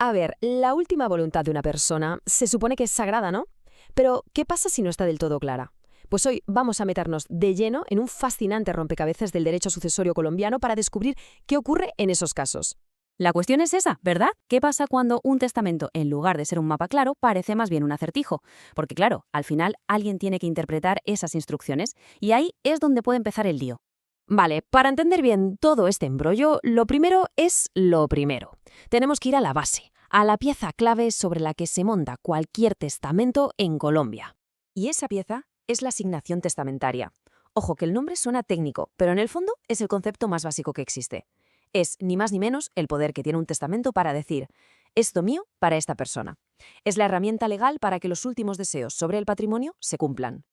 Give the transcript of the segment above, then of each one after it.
A ver, la última voluntad de una persona se supone que es sagrada, ¿no? Pero, ¿qué pasa si no está del todo clara? Pues hoy vamos a meternos de lleno en un fascinante rompecabezas del derecho sucesorio colombiano para descubrir qué ocurre en esos casos. La cuestión es esa, ¿verdad? ¿Qué pasa cuando un testamento, en lugar de ser un mapa claro, parece más bien un acertijo? Porque claro, al final alguien tiene que interpretar esas instrucciones y ahí es donde puede empezar el lío. Vale, para entender bien todo este embrollo, lo primero es lo primero. Tenemos que ir a la base, a la pieza clave sobre la que se monta cualquier testamento en Colombia. Y esa pieza es la asignación testamentaria. Ojo, que el nombre suena técnico, pero en el fondo es el concepto más básico que existe. Es ni más ni menos el poder que tiene un testamento para decir, esto mío para esta persona. Es la herramienta legal para que los últimos deseos sobre el patrimonio se cumplan.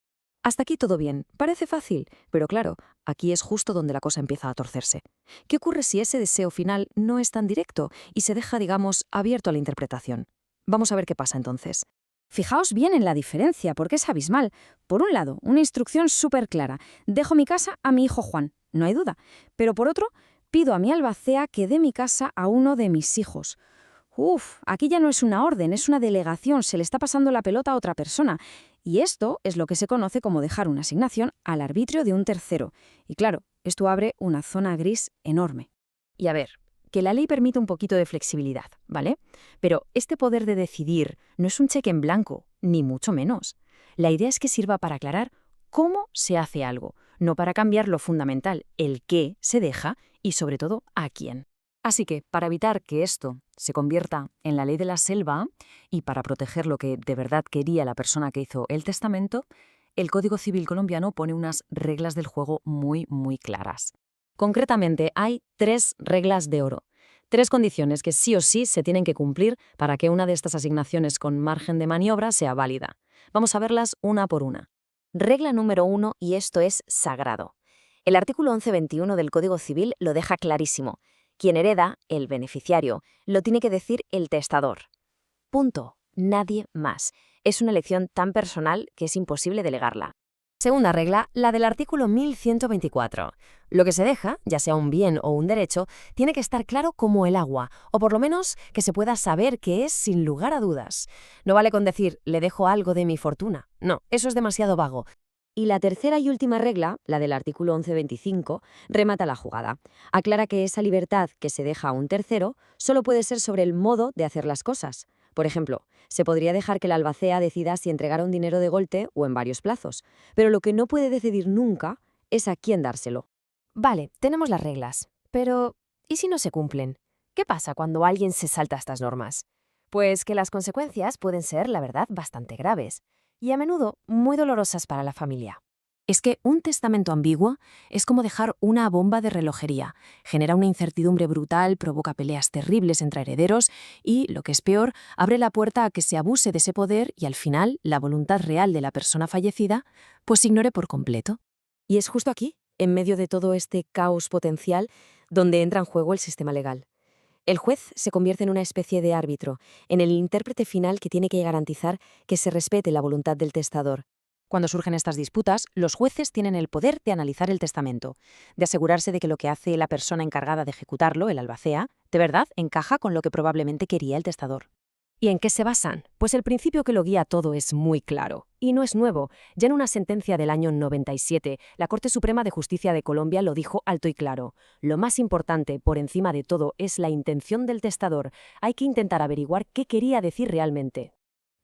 Hasta aquí todo bien, parece fácil, pero claro, aquí es justo donde la cosa empieza a torcerse. ¿Qué ocurre si ese deseo final no es tan directo y se deja, digamos, abierto a la interpretación? Vamos a ver qué pasa entonces. Fijaos bien en la diferencia, porque es abismal. Por un lado, una instrucción súper clara. Dejo mi casa a mi hijo Juan, no hay duda. Pero por otro, pido a mi albacea que dé mi casa a uno de mis hijos. Aquí ya no es una orden, es una delegación, se le está pasando la pelota a otra persona. Y esto es lo que se conoce como dejar una asignación al arbitrio de un tercero. Y claro, esto abre una zona gris enorme. Y a ver, que la ley permite un poquito de flexibilidad, ¿vale? Pero este poder de decidir no es un cheque en blanco, ni mucho menos. La idea es que sirva para aclarar cómo se hace algo, no para cambiar lo fundamental, el qué se deja y sobre todo a quién. Así que, para evitar que esto se convierta en la ley de la selva y para proteger lo que de verdad quería la persona que hizo el testamento, el Código Civil colombiano pone unas reglas del juego muy, muy claras. Concretamente, hay 3 reglas de oro. 3 condiciones que sí o sí se tienen que cumplir para que una de estas asignaciones con margen de maniobra sea válida. Vamos a verlas una por una. Regla número 1, y esto es sagrado. El artículo 1121 del Código Civil lo deja clarísimo. Quien hereda, el beneficiario, lo tiene que decir el testador. Punto. Nadie más. Es una elección tan personal que es imposible delegarla. Segunda regla, la del artículo 1124. Lo que se deja, ya sea un bien o un derecho, tiene que estar claro como el agua, o por lo menos que se pueda saber qué es sin lugar a dudas. No vale con decir, le dejo algo de mi fortuna. No, eso es demasiado vago. Y la tercera y última regla, la del artículo 1125, remata la jugada. Aclara que esa libertad que se deja a un tercero solo puede ser sobre el modo de hacer las cosas. Por ejemplo, se podría dejar que la albacea decida si entregar un dinero de golpe o en varios plazos, pero lo que no puede decidir nunca es a quién dárselo. Vale, tenemos las reglas, pero ¿y si no se cumplen? ¿Qué pasa cuando alguien se salta estas normas? Pues que las consecuencias pueden ser, la verdad, bastante graves y a menudo muy dolorosas para la familia. Es que un testamento ambiguo es como dejar una bomba de relojería. Genera una incertidumbre brutal, provoca peleas terribles entre herederos y, lo que es peor, abre la puerta a que se abuse de ese poder y al final la voluntad real de la persona fallecida pues se ignore por completo. Y es justo aquí, en medio de todo este caos potencial, donde entra en juego el sistema legal. El juez se convierte en una especie de árbitro, en el intérprete final que tiene que garantizar que se respete la voluntad del testador. Cuando surgen estas disputas, los jueces tienen el poder de analizar el testamento, de asegurarse de que lo que hace la persona encargada de ejecutarlo, el albacea, de verdad encaja con lo que probablemente quería el testador. ¿Y en qué se basan? Pues el principio que lo guía todo es muy claro. Y no es nuevo. Ya en una sentencia del año 97, la Corte Suprema de Justicia de Colombia lo dijo alto y claro. Lo más importante, por encima de todo, es la intención del testador. Hay que intentar averiguar qué quería decir realmente.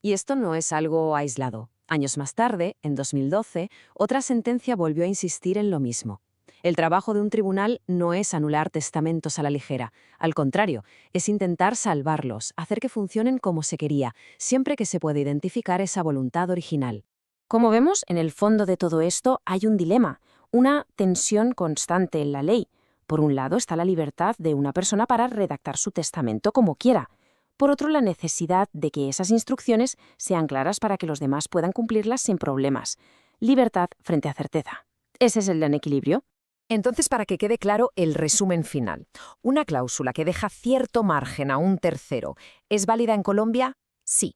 Y esto no es algo aislado. Años más tarde, en 2012, otra sentencia volvió a insistir en lo mismo. El trabajo de un tribunal no es anular testamentos a la ligera. Al contrario, es intentar salvarlos, hacer que funcionen como se quería, siempre que se pueda identificar esa voluntad original. Como vemos, en el fondo de todo esto hay un dilema, una tensión constante en la ley. Por un lado está la libertad de una persona para redactar su testamento como quiera. Por otro, la necesidad de que esas instrucciones sean claras para que los demás puedan cumplirlas sin problemas. Libertad frente a certeza. Ese es el gran equilibrio. Entonces, para que quede claro el resumen final, una cláusula que deja cierto margen a un tercero, ¿es válida en Colombia? Sí.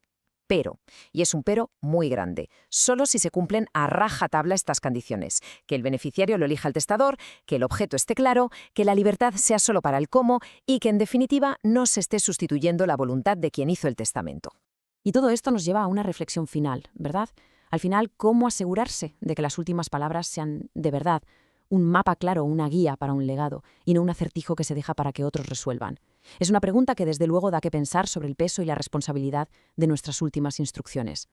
pero, y es un pero muy grande, solo si se cumplen a rajatabla estas condiciones: que el beneficiario lo elija el testador, que el objeto esté claro, que la libertad sea solo para el cómo y que, en definitiva, no se esté sustituyendo la voluntad de quien hizo el testamento. Y todo esto nos lleva a una reflexión final, ¿verdad? Al final, ¿cómo asegurarse de que las últimas palabras sean, de verdad, un mapa claro, una guía para un legado, y no un acertijo que se deja para que otros resuelvan? Es una pregunta que desde luego da que pensar sobre el peso y la responsabilidad de nuestras últimas instrucciones.